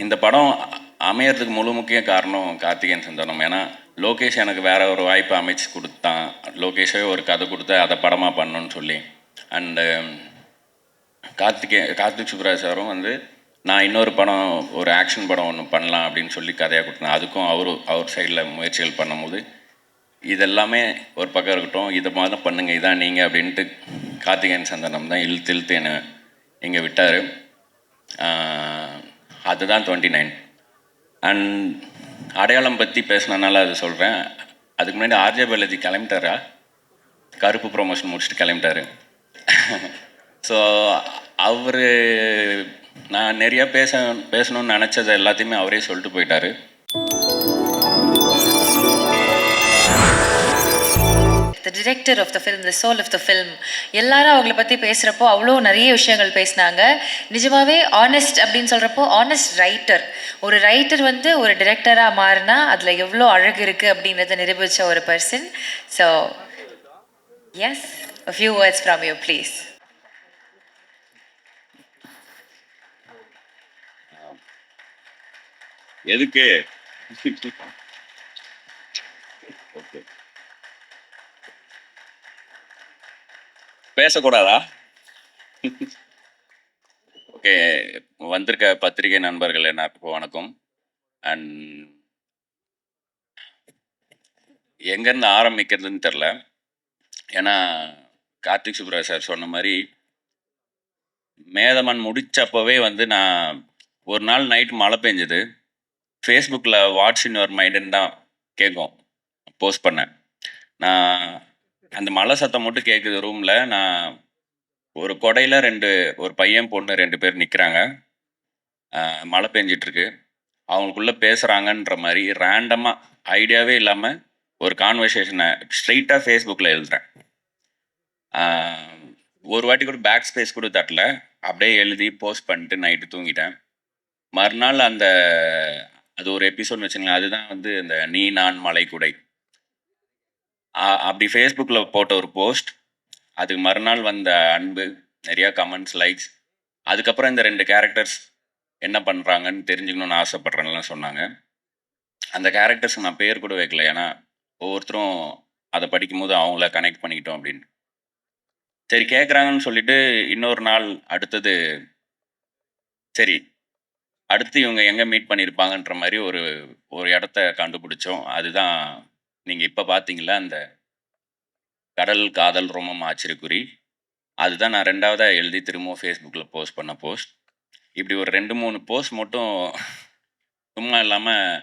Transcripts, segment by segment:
இந்த படம் அமையறதுக்கு முழு முக்கிய காரணம் கார்த்திகேயன் சந்தானம். ஏன்னா லோகேஷ் எனக்கு வேற ஒரு வாய்ப்பு அமைச்சு கொடுத்தான். லோகேஷே ஒரு கதை கொடுத்து அதை படமாக பண்ணணும்னு சொல்லி. அண்டு கார்த்திக் சுப்ராஜ் சாரும் வந்து நான் இன்னொரு படம் ஒரு ஆக்ஷன் படம் ஒன்று பண்ணலாம் அப்படின்னு சொல்லி கதையாக கொடுத்தேன். அதுக்கும் அவர் சைடில் முயற்சிகள் பண்ணும்போது இதெல்லாமே ஒரு பக்கம் இருக்கட்டும், இதை மாதிரி பண்ணுங்கள், இதான் நீங்கள் அப்படின்ட்டு கார்த்திகேயன் சந்தானம் தான் இழுத்து என்னை இங்கே விட்டார். அதுதான் 29. அண்ட் அடையாளம் பற்றி பேசினனால அது சொல்கிறேன். அதுக்கு முன்னாடி ஆர்ஜே பாலாஜி கிளம்பிட்டாரா, கருப்பு ப்ரொமோஷன் முடிச்சுட்டு கிளம்பிட்டாரு. ஸோ அவர் நான் நிறையா பேசணும்னு நினச்சதை எல்லாத்தையுமே அவரே சொல்லிட்டு போயிட்டார். The director of the film, the soul of the film, எல்லாரும் அவங்கள பற்றி பேசுகிறப்போ அவ்வளோ நிறைய விஷயங்கள் பேசினாங்க. நிஜமாகவே ஆனஸ்ட் அப்படின்னு சொல்கிறப்போ ஆனஸ்ட் ரைட்டர், ஒரு ரைட்டர் வந்து ஒரு டிரெக்டராக மாறினா அதில் எவ்வளோ அழகு இருக்குது அப்படின்றத நிரூபித்த ஒரு person. So yes, a few words from you please. எதுக்கு ஓகே பேசக்கூடாதா? ஓகே, வந்திருக்க பத்திரிகை நண்பர்கள் எல்லாருக்கும் வணக்கம். அண்ட் எங்கேருந்து ஆரம்பிக்கிறதுன்னு தெரில. ஏன்னா கார்த்திக் சுப்ராஜ் சார் சொன்ன மாதிரி மேதமன் முடிச்சப்பவே வந்து நான் ஒரு நாள் நைட் மழை பெஞ்சது. ஃபேஸ்புக்கில் வாட்ஸ் இன் யுவர் மைண்டுன்னு தான் கேட்கும், போஸ்ட் பண்ணேன். நான் அந்த மழை சத்தம் மட்டும் கேட்குது ரூமில். நான் ஒரு கொடையில் ஒரு பையன் பொண்ணு 2 பேர் நிற்கிறாங்க. மழை பெஞ்சிட்ருக்கு. அவங்களுக்குள்ளே பேசுகிறாங்கன்ற மாதிரி ரேண்டமாக ஐடியாவே இல்லாமல் ஒரு கான்வர்சேஷனை ஸ்ட்ரெயிட்டாக ஃபேஸ்புக்கில் எழுதுகிறேன். ஒரு வாட்டி கூட பேக் ஸ்பேஸ் கூட தட்டல, அப்படியே எழுதி போஸ்ட் பண்ணிட்டு நைட்டு தூங்கிட்டேன். மறுநாள் அது ஒரு எபிசோட்னு வச்சுங்களேன். அதுதான் வந்து இந்த நீ நான் மலை குடை. அப்படி ஃபேஸ்புக்கில் போட்ட ஒரு போஸ்ட், அதுக்கு மறுநாள் வந்த அன்பு, நிறையா கமெண்ட்ஸ், லைக்ஸ். அதுக்கப்புறம் இந்த 2 கேரக்டர்ஸ் என்ன பண்ணுறாங்கன்னு தெரிஞ்சுக்கணுன்னு ஆசைப்பட்றேன்லாம் சொன்னாங்க. அந்த கேரக்டர்ஸ் நான் பேர் கூட வைக்கல, ஏன்னா ஒவ்வொருத்தரும் அதை படிக்கும்போது அவங்கள கனெக்ட் பண்ணிக்கிட்டோம் அப்படின்னு. சரி கேட்குறாங்கன்னு சொல்லிட்டு இன்னொரு நாள் அடுத்தது சரி அடுத்து இவங்க எங்கே மீட் பண்ணியிருப்பாங்கன்ற மாதிரி ஒரு இடத்த கண்டுபிடிச்சோம். அதுதான் நீங்கள் இப்போ பார்த்தீங்களா, அந்த கடல் காதல் ரோமம் ஆச்சரியக்குறி. அதுதான் நான் 2வதாக எழுதி திரும்பவும் ஃபேஸ்புக்கில் போஸ்ட் பண்ண போஸ்ட். இப்படி ஒரு 2-3 போஸ்ட் மட்டும் சும்மா இல்லாமல்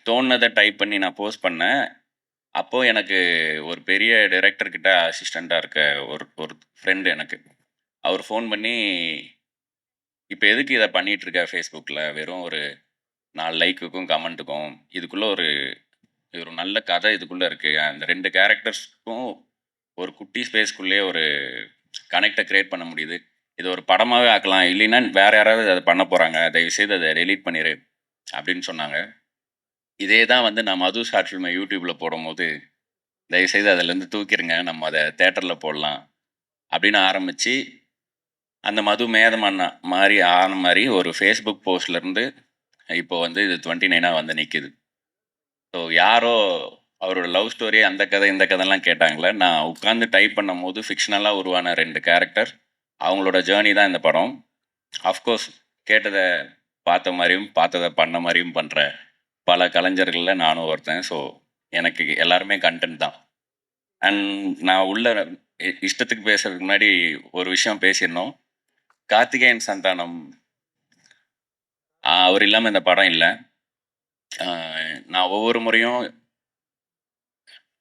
தோணுனதை டைப் பண்ணி நான் போஸ்ட் பண்ணேன். அப்போது எனக்கு ஒரு பெரிய டைரக்டர்கிட்ட அசிஸ்டண்ட்டாக இருக்க ஒரு ஃப்ரெண்டு எனக்கு, அவர் ஃபோன் பண்ணி, இப்போ எதுக்கு இதை பண்ணிகிட்ருக்க ஃபேஸ்புக்கில், வெறும் ஒரு 4 லைக்குக்கும் கமெண்ட்டுக்கும், இதுக்குள்ளே ஒரு நல்ல கதை இதுக்குள்ளே இருக்குது. அந்த 2 கேரக்டர்ஸ்க்கும் ஒரு குட்டி ஸ்பேஸ்க்குள்ளேயே ஒரு கனெக்டை க்ரியேட் பண்ண முடியுது. இது ஒரு படமாகவே ஆக்கலாம், இல்லைன்னா வேறு யாராவது அதை பண்ண போகிறாங்க, தயவுசெய்து அதை டெலீட் பண்ணிடு அப்படின்னு சொன்னாங்க. இதே தான் வந்து நான் மது ஷார்ட் ஃபில்மை யூடியூப்பில் போடும்போது, தயவுசெய்து அதிலேருந்து தூக்கிடுங்க, நம்ம அதை தேட்டரில் போடலாம் அப்படின்னு ஆரம்பித்து, அந்த மது மேதமன் மாதிரி ஆன மாதிரி ஒரு ஃபேஸ்புக் போஸ்ட்லேருந்து இப்போ வந்து இது 29 வந்து நிற்கிது. ஸோ யாரோ அவரோட லவ் ஸ்டோரி அந்த கதை இந்த கதைலாம் கேட்டாங்களே, நான் உட்காந்து டைப் பண்ணும் போது ஃபிக்ஷனலாக உருவான 2 கேரக்டர், அவங்களோட ஜேர்னி தான் இந்த படம். அஃப்கோர்ஸ் கேட்டதை பார்த்த மாதிரியும் பார்த்ததை பண்ண மாதிரியும் பண்ணுற பல கலைஞர்களில் நானும் ஒருத்தன். ஸோ எனக்கு எல்லாருமே கண்டென்ட் தான். அண்ட் நான் உள்ள இஷ்டத்துக்கு பேசுறதுக்கு முன்னாடி ஒரு விஷயம் பேசியிருந்தோம். கார்த்திகேயன் சந்தானம் அவர் இல்லாமல் இந்த படம் இல்லை. நான் ஒவ்வொரு முறையும்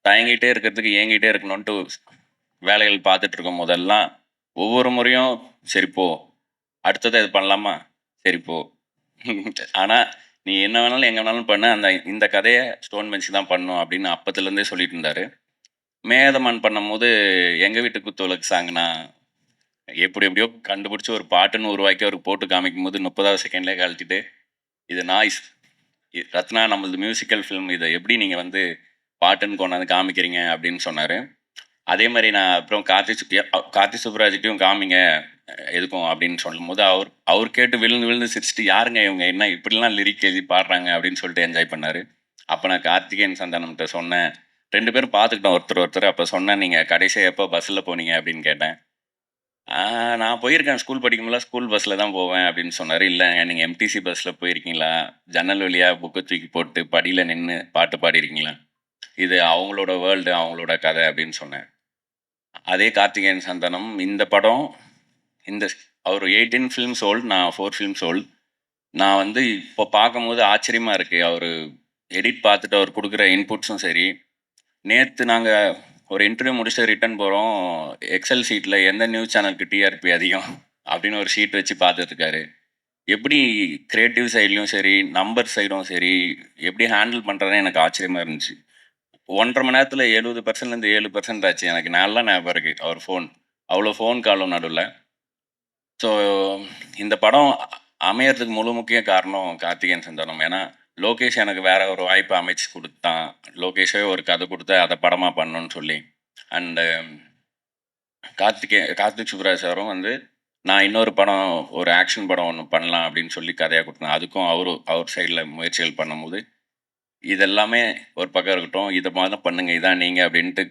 தயங்கிட்டே இருக்கிறதுக்கு ஏங்கிட்டே இருக்கணும்ன்ட்டு வேலைகள் பார்த்துட்டு இருக்கும் போதெல்லாம் ஒவ்வொரு முறையும் சரிப்போ அடுத்ததை இது பண்ணலாமா, சரிப்போ ஆனால் நீ என்ன வேணாலும் எங்கே வேணாலும் பண்ண, இந்த கதையை ஸ்டோன் பெஞ்ச் தான் பண்ணும் அப்படின்னு அப்பத்துலேருந்தே சொல்லிட்டு இருந்தார். மேதமன் பண்ணும்போது எங்கள் வீட்டு குத்துவிளக்கு சாங்னா எப்படியோ கண்டுபிடிச்சி ஒரு பாட்டுன்னு உருவாக்கி அவருக்கு போட்டு காமிக்கும் போது 30வது செகண்ட்லேயே கழட்டிட்டு, இது நாய்ஸ், ரத்னா நம்மளது மியூசிக்கல் ஃபிலிம், இதை எப்படி நீங்கள் வந்து பாட்டுன்னு கொண்டாந்து காமிக்கிறீங்க அப்படின்னு சொன்னார். அதே மாதிரி நான் அப்புறம் கார்த்தி சுப்ராஜ்கிட்டையும் காமிங்க, எதுக்கும் அப்படின்னு சொல்லும்போது அவர் கேட்டு விழுந்து விழுந்து சிரிச்சிட்டு யாருங்க இவங்க என்ன இப்படிலாம் லிரிக் எழுதி பாடுறாங்க அப்படின்னு சொல்லிட்டு என்ஜாய் பண்ணார். அப்போ நான் கார்த்திகேயன் சந்தானம்கிட்ட சொன்னேன், 2 பேரும் பார்த்துக்கிட்டோம் ஒருத்தர். அப்போ சொன்னேன், நீங்கள் கடைசியாக எப்போ பஸ்ஸில் போனீங்க அப்படின்னு கேட்டேன். நான் போயிருக்கேன் ஸ்கூல் படிக்கும்போதெல்லாம் ஸ்கூல் பஸ்ஸில் தான் போவேன் அப்படின்னு சொன்னார். இல்லைங்க நீங்கள் எம்டிசி பஸ்ஸில் போயிருக்கீங்களா? ஜன்னல் வழியாக புக்கை தூக்கி போட்டு படியில் நின்று பாட்டு பாடியிருக்கீங்களா? இது அவங்களோட வேர்ல்டு, அவங்களோட கதை அப்படின்னு சொன்னேன். அதே கார்த்திகேயன் சந்தானம் இந்த படம் இந்த அவர் 18 ஃபிலிம்ஸ் ஓல்ட், நான் 4 ஃபிலிம்ஸ் ஓல்ட். நான் வந்து இப்போ பார்க்கும்போது ஆச்சரியமாக இருக்குது. அவர் எடிட் பார்த்துட்டு அவர் கொடுக்குற இன்புட்ஸும் சரி. நேற்று நாங்கள் ஒரு இன்டர்வியூ முடிச்சுட்டு ரிட்டர்ன் போகிறோம். எக்ஸல் ஷீட்டில் எந்த நியூஸ் சேனலுக்கு டிஆர்பி அதிகம் அப்படின்னு ஒரு ஷீட் வச்சு பார்த்துட்ருக்காரு. எப்படி க்ரியேட்டிவ் சைட்லேயும் சரி, நம்பர் சைடும் சரி, எப்படி ஹேண்டில் பண்ணுறதுன்னு எனக்கு ஆச்சரியமாக இருந்துச்சு. 1.5 மணி நேரத்தில் 70%லேருந்து 7% ஆச்சு. எனக்கு நல்லா ஞாபகம் இருக்குது அவர் ஃபோன். அவ்வளோ ஃபோன் காலும் நடுவில். ஸோ இந்த படம் அமையறதுக்கு முழு முக்கிய காரணம் கார்த்திகேயன் சந்தானம். ஏன்னா லோகேஷ் எனக்கு வேற ஒரு வாய்ப்பு அமைச்சு கொடுத்தான். லோகேஷே ஒரு கதை கொடுத்து அதை படமாக பண்ணணும்னு சொல்லி. அண்டு கார்த்திக் சுப்ராஜ் சாரும் வந்து நான் இன்னொரு படம், ஒரு ஆக்ஷன் படம் ஒன்று பண்ணலாம் அப்படின்னு சொல்லி கதையாக கொடுத்தேன். அதுக்கும் அவர் சைடில் முயற்சிகள் பண்ணும்போது இதெல்லாமே ஒரு பக்கம் இருக்கட்டும், இதை மாதிரி பண்ணுங்க, இதான் நீங்கள் அப்படின்ட்டு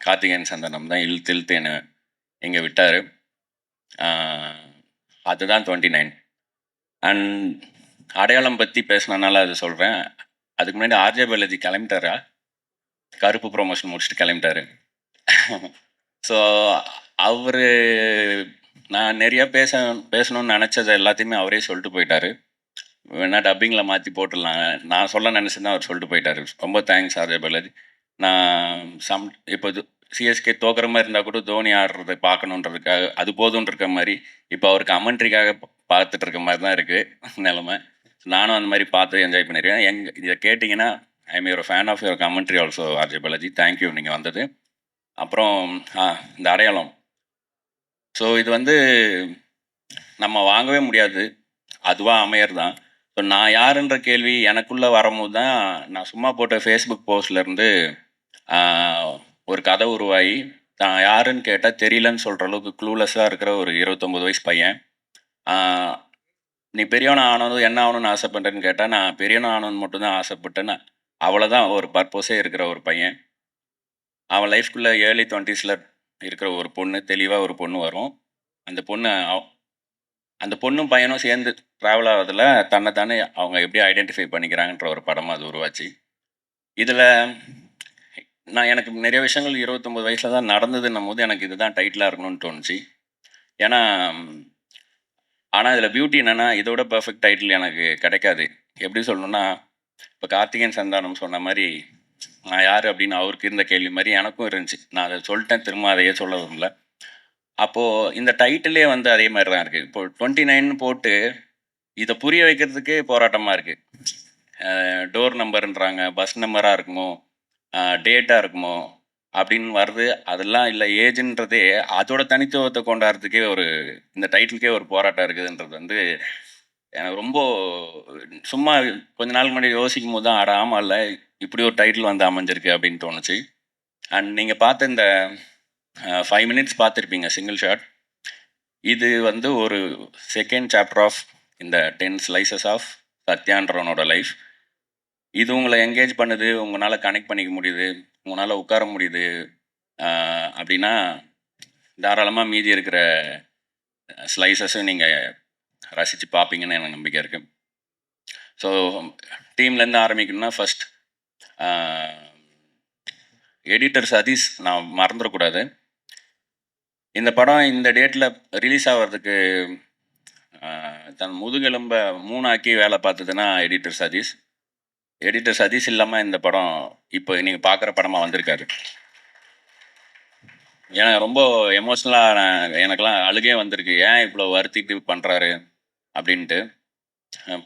கார்த்திகேயன் சந்தானம் தான் இழுத்து என்னை இங்கே விட்டார். அதுதான் 29. அண்ட் அடையாளம் பற்றி பேசினனால அது சொல்கிறேன். அதுக்கு முன்னாடி ஆர்ஜே பாலாஜி கிளம்பிட்டாரா? கருப்பு ப்ரொமோஷன் முடிச்சுட்டு கிளம்பிட்டாரு. ஸோ அவர் நான் நிறையா பேசணும்னு நினச்சது எல்லாத்தையுமே அவரே சொல்லிட்டு போயிட்டாரு. வேணா டப்பிங்கில் மாற்றி போட்டுடலாம், நான் சொல்ல நினச்சிருந்தேன், அவர் சொல்லிட்டு போயிட்டாரு. ரொம்ப தேங்க்ஸ் ஆர்ஜே பாலாஜி. நான் இப்போ சிஎஸ்கே தோக்குற மாதிரி இருந்தால் கூட தோனி ஆடுறதை பார்க்கணுன்றதுக்காக அது போதும்னு இருக்க மாதிரி இப்போ அவர் கமெண்ட்ரிக்காக பார்த்துட்டு இருக்க மாதிரி தான் இருக்குது நிலமை. நானும் அந்த மாதிரி பார்த்து என்ஜாய் பண்ணியிருக்கேன். இதை கேட்டிங்கன்னா I am your fan of your commentary also RJ Balaji. Thank you நீங்கள் வந்தது. அப்புறம் இந்த அடையாளம். ஸோ இது வந்து நம்ம வாங்கவே முடியாது, அதுவாக அமையறது தான். ஸோ நான் யாருன்ற கேள்வி எனக்குள்ளே வரும்போது தான் நான் சும்மா போட்ட ஃபேஸ்புக் போஸ்ட்லேருந்து ஒரு கதை உருவாகி நான் யாருன்னு கேட்டால் தெரியலன்னு சொல்கிற அளவுக்கு க்ளூலெஸ்ஸாக இருக்கிற ஒரு 29 வயசு பையன். நீ பெரியவனை ஆனதும் என்ன ஆகணும்னு ஆசைப்பட்டேன்னு கேட்டால் நான் பெரியவனை ஆகணும்னு மட்டும்தான் ஆசைப்பட்டேன்னு அவ்வளோதான் ஒரு பர்பஸே இருக்கிற ஒரு பையன். அவன் லைஃப்குள்ளே ஏர்லி 20s இருக்கிற ஒரு பொண்ணு, தெளிவாக ஒரு பொண்ணு வரும். அந்த பொண்ணும் பையனும் சேர்ந்து ட்ராவல் ஆகிறதுல தன்னைத்தானே அவங்க எப்படி ஐடென்டிஃபை பண்ணிக்கிறாங்கன்ற ஒரு படமாக அது உருவாச்சு. இதில் எனக்கு நிறைய விஷயங்கள் 29 வயசில் தான் நடந்ததுன்னும் போது எனக்கு இதுதான் டைட்டிலாக இருக்கணும்னு தோணுச்சு. ஏன்னா ஆனால் இதில் பியூட்டி என்னென்னா இதோட பர்ஃபெக்ட் டைட்டில் எனக்கு கிடைக்காது. எப்படி சொல்லணும்னா, இப்போ கார்த்திகேயன் சந்தானம் சொன்ன மாதிரி நான் யார் அப்படின்னு அவருக்கு இருந்த கேள்வி மாதிரி எனக்கும் இருந்துச்சு. நான் அதை சொல்லிட்டேன், திரும்ப அதையே சொல்ல விரும்பல. அப்போது இந்த டைட்டிலே வந்து அதே மாதிரி தான் இருக்குது. இப்போ 29 போட்டு இதை புரிய வைக்கிறதுக்கே போராட்டமாக இருக்குது. டோர் நம்பருன்றாங்க, பஸ் நம்பராக இருக்குமோ, டேட்டாக இருக்குமோ அப்படின்னு வருது. அதெல்லாம் இல்லை, ஏஜ்ன்றதே அதோட தனித்துவத்தை கொண்டாடுறதுக்கே இந்த டைட்டிலுக்கே ஒரு போராட்டம் இருக்குதுன்றது வந்து எனக்கு ரொம்ப சும்மா கொஞ்ச நாள் முன்னாடி யோசிக்கும் போது தான் ஆமாம் இல்லை இப்படி ஒரு டைட்டில் வந்து அமைஞ்சிருக்கு அப்படின்னு தோணுச்சு. அண்ட் நீங்கள் பார்த்த இந்த 5 மினிட்ஸ் பார்த்துருப்பீங்க சிங்கிள் ஷாட். இது வந்து ஒரு செகண்ட் சாப்டர் ஆஃப் இந்த 10 ஸ்லைசஸ் ஆஃப் சத்யான்றவனோட லைஃப். இது உங்களை என்கேஜ் பண்ணுது, உங்களால் கனெக்ட் பண்ணிக்க முடியுது, உங்களால் உட்கார முடியுது அப்படின்னா தாராளமாக மீதி இருக்கிற ஸ்லைசஸும் நீங்கள் ரசித்து பார்ப்பீங்கன்னு எனக்கு நம்பிக்கை இருக்குது. ஸோ டீம்லேருந்து ஆரம்பிக்கணும்னா ஃபஸ்ட் எடிட்டர் சதீஷ் நான் மறந்துடக்கூடாது. இந்த படம் இந்த டேட்டில் ரிலீஸ் ஆகிறதுக்கு தன் முதுகெலும்பை 3 ஆக்கி வேலை பார்த்ததுன்னா எடிட்டர் சதீஷ். எடிட்டர் சதீஷ் இல்லாமல் இந்த படம் இப்போ நீங்கள் பார்க்குற படமாக வந்திருக்காரு. ஏன்னா ரொம்ப எமோஷ்னலாக எனக்கெல்லாம் அழுகே வந்திருக்கு, ஏன் இவ்வளோ வருத்திட்டு பண்ணுறாரு அப்படின்ட்டு.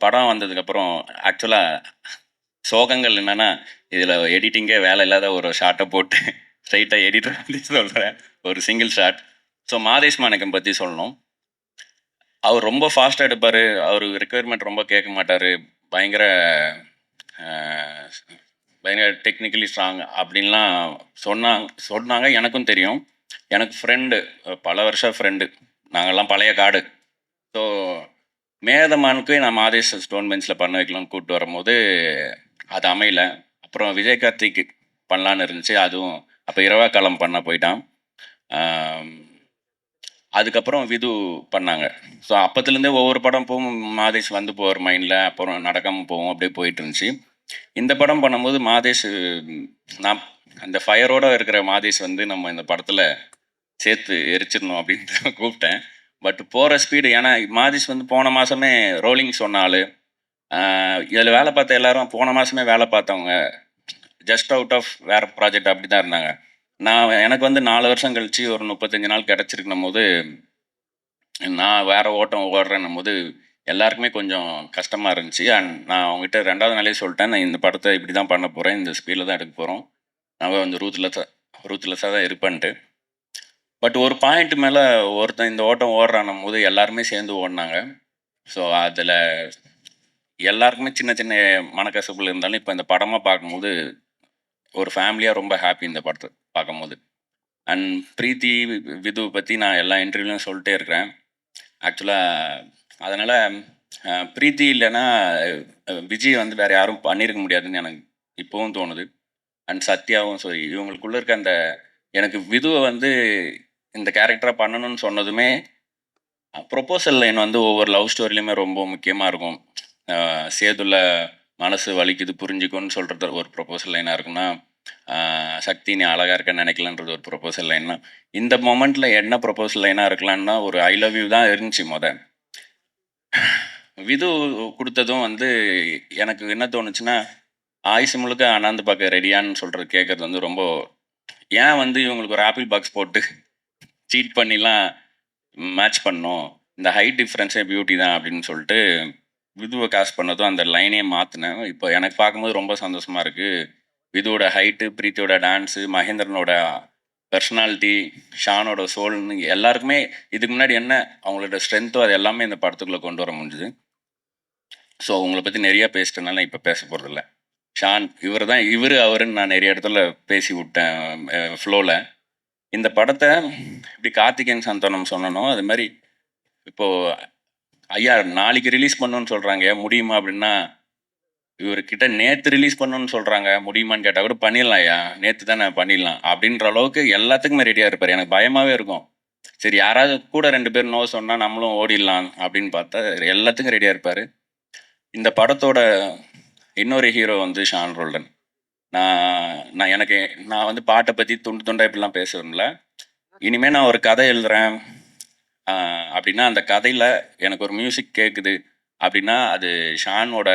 படம் வந்ததுக்கப்புறம் ஆக்சுவலாக சோகங்கள் என்னென்னா, இதில் எடிட்டிங்கே வேலை இல்லாத ஒரு ஷார்ட்டை போட்டு ஸ்ட்ரைட்டாக எடிட்டர் பற்றி சொல்கிறேன், ஒரு சிங்கிள் ஷாட். ஸோ மாதேஷ் மாணிக்கம் பற்றி சொல்லணும். அவர் ரொம்ப ஃபாஸ்ட்டாக எடுப்பார், அவர் ரெக்குயர்மெண்ட் ரொம்ப கேட்க மாட்டார், பயங்கர டெக்னிக்கலி ஸ்ட்ராங் அப்படின்லாம் சொன்னாங்க. எனக்கும் தெரியும். எனக்கு ஃப்ரெண்டு, பல வருஷம் ஃப்ரெண்டு, நாங்கள்லாம் பழைய காடு. ஸோ மேதமானுக்கு நான் மாதேஷ் ஸ்டோன் பெஞ்சில் பண்ண வைக்கலாம்னு கூப்பிட்டு வரும்போது அது அமையல. அப்புறம் விஜய் கார்த்திக் பண்ணலான்னு இருந்துச்சு. அதுவும் அப்போ இரவா காலம் பண்ண போயிட்டான். அதுக்கப்புறம் விது பண்ணாங்க. ஸோ அப்போத்துலேருந்தே ஒவ்வொரு படம் போகும் மாதேஷ் வந்து போவார் மைண்டில். அப்புறம் நடக்காமல் போவோம், அப்படியே போயிட்டு இருந்துச்சு. இந்த படம் பண்ணும்போது மாதேஷ், நான் அந்த ஃபயரோட இருக்கிற மாதேஷ் வந்து நம்ம இந்த படத்தில் சேர்த்து எரிச்சிடணும் அப்படின்ட்டு கூப்பிட்டேன். பட் போகிற ஸ்பீடு, ஏன்னா மாதேஷ் வந்து போன மாதமே ரோலிங் சொன்னாலும் இதில் வேலை பார்த்த எல்லாரும் போன மாதமே வேலை பார்த்தவங்க, ஜஸ்ட் அவுட் ஆஃப் வேறு ப்ராஜெக்ட் அப்படி தான் இருந்தாங்க. எனக்கு வந்து 4 வருஷம் கழிச்சு ஒரு 35 நாள் கிடச்சிருக்கணும் போது, நான் வேறு ஓட்டம் ஓடுறேன்னும் போது எல்லாருக்குமே கொஞ்சம் கஷ்டமாக இருந்துச்சு. அண்ட் நான் அவங்ககிட்ட 2வது நாளே சொல்லிட்டேன், நான் இந்த படத்தை இப்படி தான் பண்ண போகிறேன், இந்த ஸ்பீடில் தான் எடுக்க போகிறோம், நான் வந்து ரூத்லெஸ்ஸாக தான் இருப்பேன்ட்டு. பட் ஒரு பாயிண்ட் மேலே ஒருத்தன் இந்த ஓட்டம் ஓடுறான்னும் போது எல்லாருமே சேர்ந்து ஓடினாங்க. ஸோ அதில் எல்லாருக்குமே சின்ன சின்ன மனக்கசப்புகள் இருந்தாலும் இப்போ இந்த படமாக பார்க்கும்போது ஒரு ஃபேமிலியாக ரொம்ப ஹாப்பி இந்த படத்தை பார்க்கும்போது. அண்ட் பிரீத்தி விது பற்றி நான் எல்லா இன்டர்வியூலையும் சொல்லிட்டே இருக்கிறேன். ஆக்சுவலாக அதனால் பிரீத்தி இல்லைன்னா விஜய் வந்து வேறு யாரும் பண்ணியிருக்க முடியாதுன்னு எனக்கு இப்போவும் தோணுது. அண்ட் சத்யாவும் சரி, இவங்களுக்குள்ளே இருக்க அந்த, எனக்கு விதுவை வந்து இந்த கேரக்டராக பண்ணணும்னு சொன்னதுமே ப்ரொப்போசல் லைன் வந்து ஒவ்வொரு லவ் ஸ்டோரிலையுமே ரொம்ப முக்கியமாக இருக்கும். சேதுல மனசு வலிக்குது புரிஞ்சுக்கோன்னு சொல்கிறது ஒரு ப்ரொப்போசல் லைனாக இருக்குன்னா, சக்தி நீ அழகாக இருக்கன்னு நினைக்கலன்றது ஒரு ப்ரொப்போசல் லைன்னா, இந்த மொமெண்ட்டில் என்ன ப்ரொப்போசல் லைனாக இருக்கலான்னா ஒரு ஐ லவ் யூ தான் இருந்துச்சு. விது கொடுத்ததும் வந்து எனக்கு என்ன தோணுச்சுன்னா, ஆயுசு முழுக்க அண்ணாந்து பார்க்க ரெடியான்னு சொல்கிறது கேட்குறது வந்து ரொம்ப, ஏன் வந்து இவங்களுக்கு ஒரு ஆப்பிள் பாக்ஸ் போட்டு சீட் பண்ணிலாம் மேட்ச் பண்ணோம், இந்த ஹைட் டிஃப்ரென்ஸே பியூட்டி தான் அப்படின்னு சொல்லிட்டு விதுவை காஸ்ட் பண்ணதும் அந்த லைனே மாற்றினேன். இப்போ எனக்கு பார்க்கும்போது ரொம்ப சந்தோஷமாக இருக்குது. விதுவோட ஹைட்டு, பிரீத்தியோட டான்ஸு, மகேந்திரனோட பர்சனாலிட்டி, ஷானோட சோல்னு எல்லாருக்குமே இதுக்கு முன்னாடி என்ன அவங்களோட ஸ்ட்ரென்த்தோ அது எல்லாமே இந்த படத்துக்குள்ளே கொண்டு வர முடிஞ்சுது. ஸோ உங்களை பற்றி நிறையா பேசிட்டனால இப்போ பேச போகிறதில்ல. ஷான் இவர் அவருன்னு நான் நிறைய இடத்துல பேசி விட்டேன் ஃப்ளோவில். இந்த படத்தை இப்படி கார்த்திகேயன் சந்தானம் சொன்னனோ அது மாதிரி இப்போது ஐயா நாளைக்கு ரிலீஸ் பண்ணணும்னு சொல்கிறாங்க, முடியுமா அப்படின்னா, இவர்கிட்ட நேற்று ரிலீஸ் பண்ணணும்னு சொல்கிறாங்க, முடியுமான்னு கேட்டால் கூட பண்ணிடலாம் ஐயா, நேற்று தானே பண்ணிடலாம் அப்படின்ற அளவுக்கு எல்லாத்துக்குமே ரெடியாக இருப்பார். எனக்கு பயமாகவே இருக்கும், சரி யாராவது கூட 2 பேர் நோ சொன்னால் நம்மளும் ஓடிடலாம் அப்படின்னு பார்த்தா எல்லாத்துக்கும் ரெடியாக இருப்பார். இந்த படத்தோட இன்னொரு ஹீரோ வந்து ஷான் ரோல்டன். நான் வந்து பாட்டை பற்றி துண்டு துண்டாக இப்படிலாம் பேசுவேன்ல. இனிமேல் நான் ஒரு கதை எழுதுகிறேன் அப்படின்னா அந்த கதையில் எனக்கு ஒரு மியூசிக் கேட்குது அப்படின்னா அது ஷானோட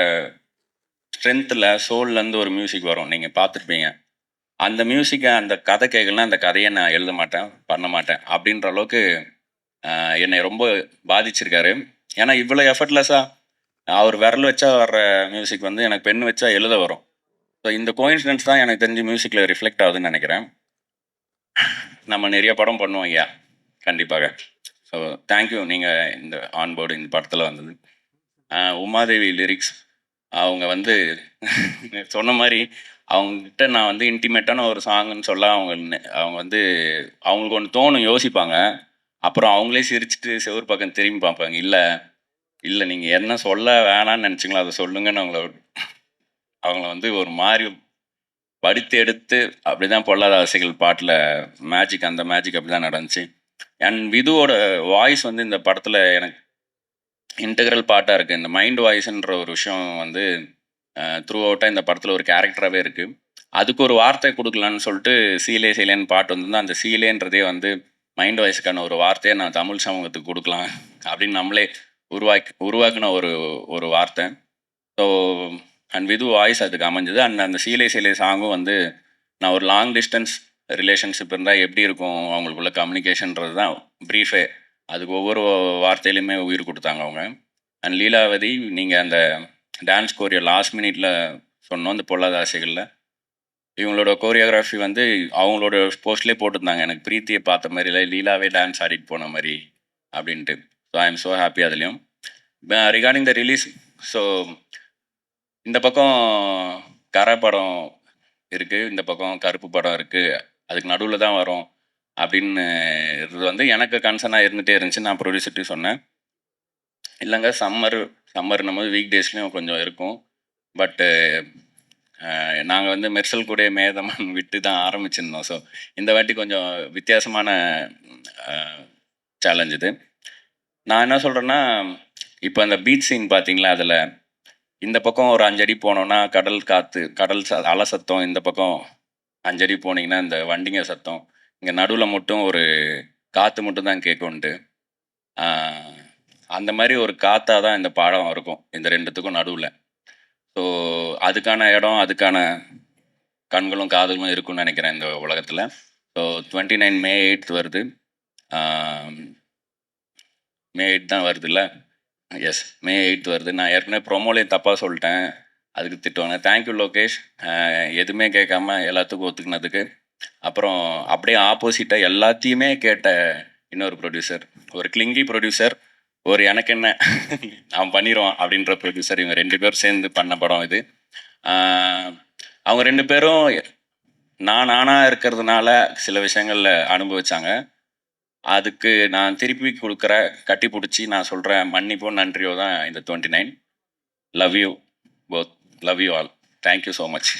ஸ்ட்ரென்த்தில் சோல்லேருந்து ஒரு மியூசிக் வரும், நீங்கள் பார்த்துருப்பீங்க. அந்த மியூசிக்கை அந்த கதை கேட்கலன்னா அந்த கதையை நான் எழுத மாட்டேன், பண்ண மாட்டேன் அப்படின்ற அளவுக்கு என்னை ரொம்ப பாதிச்சிருக்காரு. ஏன்னா இவ்வளோ எஃபர்ட்லெஸ்ஸாக அவர் விரல் வச்சா வர்ற மியூசிக் வந்து எனக்கு பென் வச்சா எழுத வரும். ஸோ இந்த கோயின்சிடென்ஸ் தான் எனக்கு தெரிஞ்சு மியூசிக்கில் ரிஃப்ளெக்ட் ஆகுதுன்னு நினைக்கிறேன். நம்ம நிறைய படம் பண்ணுவோம் ஐயா, கண்டிப்பாக. ஸோ தேங்க்யூ, நீங்கள் இந்த ஆன்போர்டு இந்த படத்தில் வந்தது. உமாதேவி லிரிக்ஸ் அவங்க வந்து சொன்ன மாதிரி அவங்ககிட்ட நான் வந்து இன்டிமேட்டான ஒரு சாங்குன்னு சொல்ல அவங்க வந்து அவங்களுக்கு ஒன்று தோணும், யோசிப்பாங்க. அப்புறம் அவங்களே சிரிச்சுட்டு செவ்வறு பக்கம் திரும்பி பார்ப்பாங்க, இல்லை நீங்கள் என்ன சொல்ல வேணான்னு நினச்சிங்களோ அதை சொல்லுங்கன்னு அவங்கள வந்து ஒரு மாதிரி படுத்து எடுத்து அப்படி தான் பொல்லாத ஆசைகள் பாட்டில் மேஜிக், அந்த மேஜிக் அப்படி தான் நடந்துச்சு. அண்ட் விதுவோட வாய்ஸ் வந்து இந்த படத்தில் எனக்கு இன்டெக்ரல் பார்ட்டாக இருக்குது. இந்த மைண்ட் வாய்ஸ்ன்ற ஒரு விஷயம் வந்து த்ரூ அவுட்டாக இந்த படத்தில் ஒரு கேரக்டராகவே இருக்குது. அதுக்கு ஒரு வார்த்தை கொடுக்கலான்னு சொல்லிட்டு சீலேன்னு பாட்டு வந்து அந்த சீலேன்றதே வந்து மைண்ட் வாய்ஸுக்கான ஒரு வார்த்தையை நான் தமிழ் சமூகத்துக்கு கொடுக்கலாம் அப்படின்னு நம்மளே உருவாக்கின ஒரு வார்த்தை. ஸோ அண்ட் விது வாய்ஸ் அதுக்கு அமைஞ்சது. அண்ட் அந்த சீலே சாங்கும் வந்து நான் ஒரு லாங் டிஸ்டன்ஸ் ரிலேஷன்ஷிப் இருந்தால் எப்படி இருக்கும் அவங்களுக்குள்ள கம்யூனிகேஷன்றது தான் ப்ரீஃபே. அதுக்கு ஒவ்வொரு வார்த்தையிலையுமே உயிர் கொடுத்தாங்க அவங்க. அண்ட் லீலாவதி, நீங்கள் அந்த டான்ஸ் கோரியோ லாஸ்ட் மினிட்ல சொன்னோம் அந்த பொல்லாத ஆசைகளில், இவங்களோட கோரியோகிராஃபி வந்து அவங்களோட போஸ்ட்லேயே போட்டிருந்தாங்க, எனக்கு பிரீத்தியை பார்த்த மாதிரி இல்லை, லீலாவே டான்ஸ் ஆடிட்டு போன மாதிரி அப்படின்ட்டு. So I am so happy. அதுலேயும் ரிகார்டிங் த ரிலீஸ், ஸோ இந்த பக்கம் கரை படம் இருக்குது, இந்த பக்கம் கருப்பு படம் இருக்குது, அதுக்கு நடுவில் தான் வரும். அப்படின்னு இது வந்து எனக்கு கன்சர்னாக இருந்துகிட்டே இருந்துச்சு. நான் ப்ரொடியூசர்ட்டையும் சொன்னேன், இல்லைங்க சம்மர்னும் போது வீக் டேஸ்லேயும் கொஞ்சம் இருக்கும். பட்டு நாங்கள் வந்து மெர்சல் கூட மேதமன் விட்டு தான் ஆரம்பிச்சிருந்தோம். ஸோ இந்த வாட்டி கொஞ்சம் வித்தியாசமான சேலஞ்ச் இது. நான் என்ன சொல்கிறேன்னா, இப்போ அந்த பீச் சீன் பார்த்தீங்களா, அதில் இந்த பக்கம் ஒரு 5 அடி போனோன்னா கடல் காற்று, அலை சத்தம், இந்த பக்கம் 5 அடி போனீங்கன்னா இந்த வண்டிங்க சத்தம், இங்கே நடுவில் மட்டும் ஒரு காற்று மட்டும் தான் கேட்கும்ன்ட்டு. அந்த மாதிரி ஒரு காற்றாக தான் இந்த பாடம் இருக்கும் இந்த ரெண்டுத்துக்கும் நடுவில். ஸோ அதுக்கான இடம், அதுக்கான கண்களும் காதுகளும் இருக்குன்னு நினைக்கிறேன் இந்த உலகத்தில். ஸோ 29 May 8th வருது. May 8 தான் வருதுல்ல? எஸ், May 8th வருது. நான் ஏற்கனவே ப்ரொமோலையும் தப்பாக சொல்லிட்டேன், அதுக்கு திட்டுவாங்க. தேங்க்யூ லோகேஷ், எதுவுமே கேட்காம எல்லாத்துக்கும் ஒத்துக்குனதுக்கு. அப்புறம் அப்படியே ஆப்போசிட்டாக எல்லாத்தையுமே கேட்ட இன்னொரு ப்ரொடியூசர், ஒரு கிளிங்கி ப்ரொடியூசர், ஒரு எனக்கு என்ன அவன் பண்ணிடுவான் அப்படின்ற ப்ரொடியூசர். இவங்க 2 பேரும் சேர்ந்து பண்ண படம் இது. அவங்க 2 பேரும் நானாக இருக்கிறதுனால சில விஷயங்களில் அனுபவிச்சாங்க. அதுக்கு நான் திருப்பி கொடுக்குற, கட்டி பிடிச்சி நான் சொல்கிற மன்னிப்போ நன்றியோ தான் இந்த 29. Love you both, love you all. Thank you so much.